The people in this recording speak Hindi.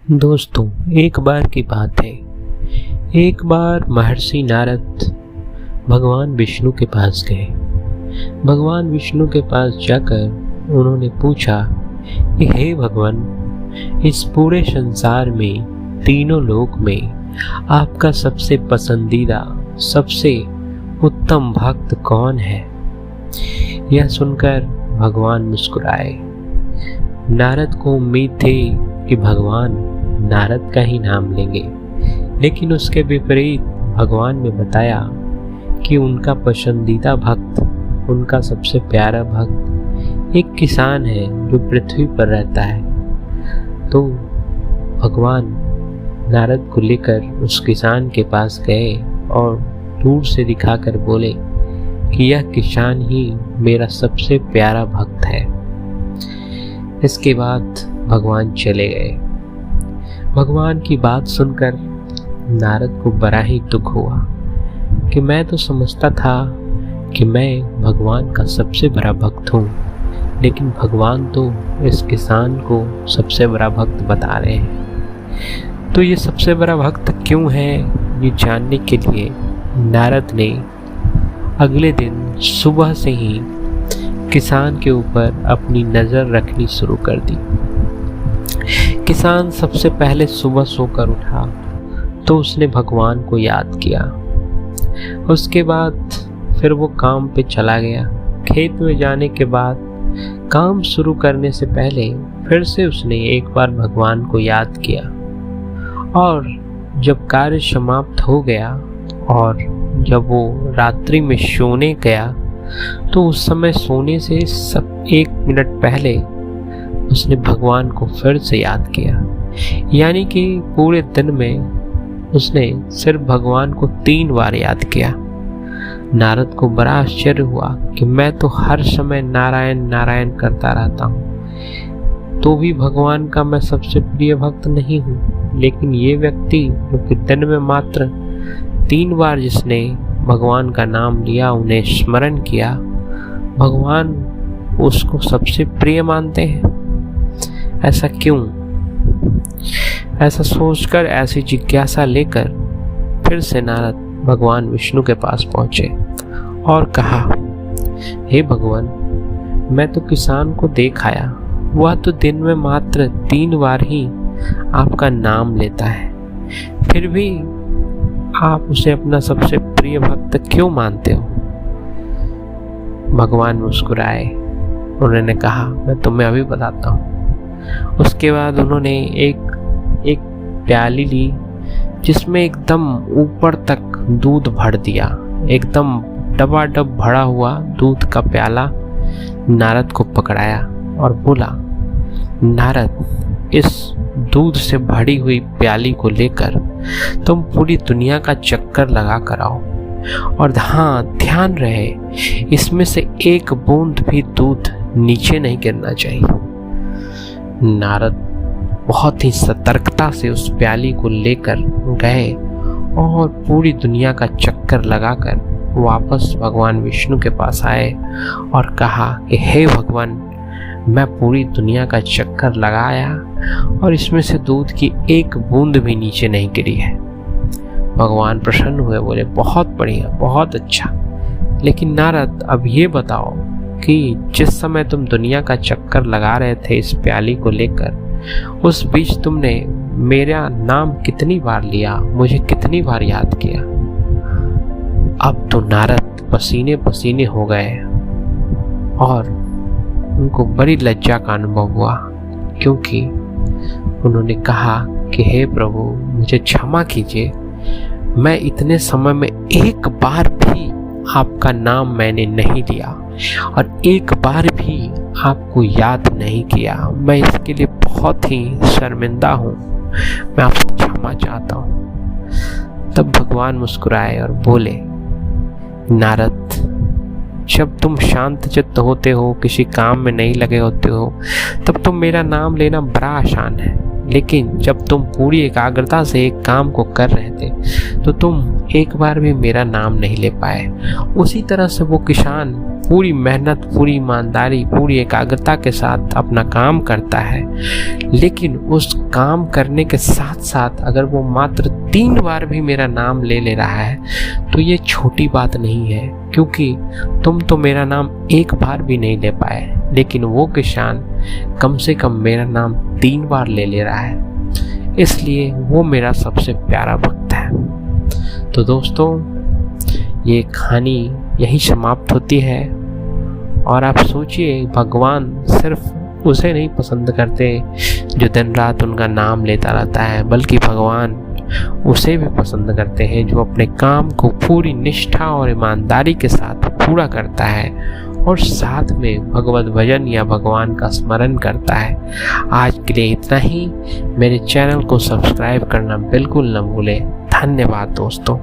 दोस्तों, एक बार की बात है। एक बार महर्षि नारद भगवान विष्णु के पास गए। भगवान विष्णु के पास जाकर उन्होंने पूछा कि हे भगवान, इस पूरे संसार में, तीनों लोक में आपका सबसे पसंदीदा, सबसे उत्तम भक्त कौन है? यह सुनकर भगवान मुस्कुराए। नारद को उम्मीद थी कि भगवान नारद का ही नाम लेंगे, लेकिन उसके विपरीत भगवान ने बताया कि उनका पसंदीदा भक्त, उनका सबसे प्यारा भक्त एक किसान है जो पृथ्वी पर रहता है। तो भगवान नारद को लेकर उस किसान के पास गए और दूर से दिखाकर बोले कि यह किसान ही मेरा सबसे प्यारा भक्त है। इसके बाद भगवान चले गए। भगवान की बात सुनकर नारद को बड़ा ही दुख हुआ कि मैं तो समझता था कि मैं भगवान का सबसे बड़ा भक्त हूँ, लेकिन भगवान तो इस किसान को सबसे बड़ा भक्त बता रहे हैं। तो ये सबसे बड़ा भक्त क्यों है, ये जानने के लिए नारद ने अगले दिन सुबह से ही किसान के ऊपर अपनी नज़र रखनी शुरू कर दी। किसान सबसे पहले सुबह सोकर उठा तो उसने भगवान को याद किया। उसके बाद फिर वो काम पे चला गया। खेत में जाने के बाद काम शुरू करने से पहले फिर से उसने एक बार भगवान को याद किया, और जब कार्य समाप्त हो गया और जब वो रात्रि में सोने गया तो उस समय सोने से सब 1 मिनट पहले उसने भगवान को फिर से याद किया। यानी कि पूरे दिन में उसने सिर्फ भगवान को 3 बार याद किया। नारद को बड़ा आश्चर्य हुआ कि मैं तो हर समय नारायण नारायण करता रहता हूँ, तो भी भगवान का मैं सबसे प्रिय भक्त नहीं हूँ, लेकिन ये व्यक्ति जो कि दिन में मात्र 3 बार जिसने भगवान का नाम लिया, उन्हें स्मरण किया, भगवान उसको सबसे प्रिय मानते हैं। ऐसा क्यों? ऐसा सोचकर, ऐसी जिज्ञासा लेकर फिर से नारद भगवान विष्णु के पास पहुंचे और कहा, हे भगवान, मैं तो किसान को देख आया, वह तो दिन में मात्र 3 बार ही आपका नाम लेता है, फिर भी आप उसे अपना सबसे प्रिय भक्त क्यों मानते हो? भगवान मुस्कुराए। उन्होंने कहा, मैं तुम्हें अभी बताता हूँ। उसके बाद उन्होंने एक प्याली ली जिसमें एकदम ऊपर तक दूध भर दिया। एकदम डबाडब भरा हुआ दूध का प्याला नारद को पकड़ाया और बोला, नारद, इस दूध से भरी हुई प्याली को लेकर तुम पूरी दुनिया का चक्कर लगा कर आओ, और हाँ, ध्यान रहे इसमें से एक बूंद भी दूध नीचे नहीं गिरना चाहिए। नारद बहुत ही सतर्कता से उस प्याली को लेकर गए और पूरी दुनिया का चक्कर लगाकर वापस भगवान विष्णु के पास आए और कहा कि हे भगवान, मैं पूरी दुनिया का चक्कर लगाया और इसमें से दूध की एक बूंद भी नीचे नहीं गिरी है। भगवान प्रसन्न हुए, बोले, बहुत बढ़िया, बहुत अच्छा, लेकिन नारद, अब ये बताओ कि जिस समय तुम दुनिया का चक्कर लगा रहे थे इस प्याली को लेकर, उस बीच तुमने मेरा नाम कितनी बार लिया, मुझे कितनी बार याद किया? अब तो नारद पसीने पसीने हो गए और उनको बड़ी लज्जा का अनुभव हुआ, क्योंकि उन्होंने कहा कि हे प्रभु, मुझे क्षमा कीजिए, मैं इतने समय में एक बार भी आपका नाम मैंने नहीं लिया और एक बार भी आपको याद नहीं किया। मैं इसके लिए बहुत ही शर्मिंदा हूँ, मैं आपसे क्षमा चाहता हूँ। तब भगवान मुस्कुराए और बोले, नारद, जब तुम शांत चित्त होते हो, किसी काम में नहीं लगे होते हो, तब तो मेरा नाम लेना बड़ा आसान है, लेकिन जब तुम पूरी एकाग्रता से एक काम को कर रहे थे तो तुम एक बार भी मेरा नाम नहीं ले पाए। उसी तरह से वो किसान पूरी मेहनत, पूरी ईमानदारी, पूरी एकाग्रता के साथ अपना काम करता है, लेकिन उस काम करने के साथ साथ अगर वो मात्र 3 बार भी मेरा नाम ले रहा है तो ये छोटी बात नहीं है, क्योंकि तुम तो मेरा नाम 1 बार भी नहीं ले पाए, लेकिन वो किसान कम से कम मेरा नाम 3 बार ले रहा है, इसलिए वो मेरा सबसे प्यारा भक्त है। तो दोस्तों, ये कहानी यहीं समाप्त होती है। और आप सोचिए, भगवान सिर्फ उसे नहीं पसंद करते जो दिन रात उनका नाम लेता रहता है, बल्कि भगवान उसे भी पसंद करते हैं जो अपने काम को पूरी निष्ठा और ईमानदारी के साथ पूरा करता है और साथ में भगवत भजन या भगवान का स्मरण करता है। आज के लिए इतना ही। मेरे चैनल को सब्सक्राइब करना बिल्कुल न भूलें। धन्यवाद दोस्तों।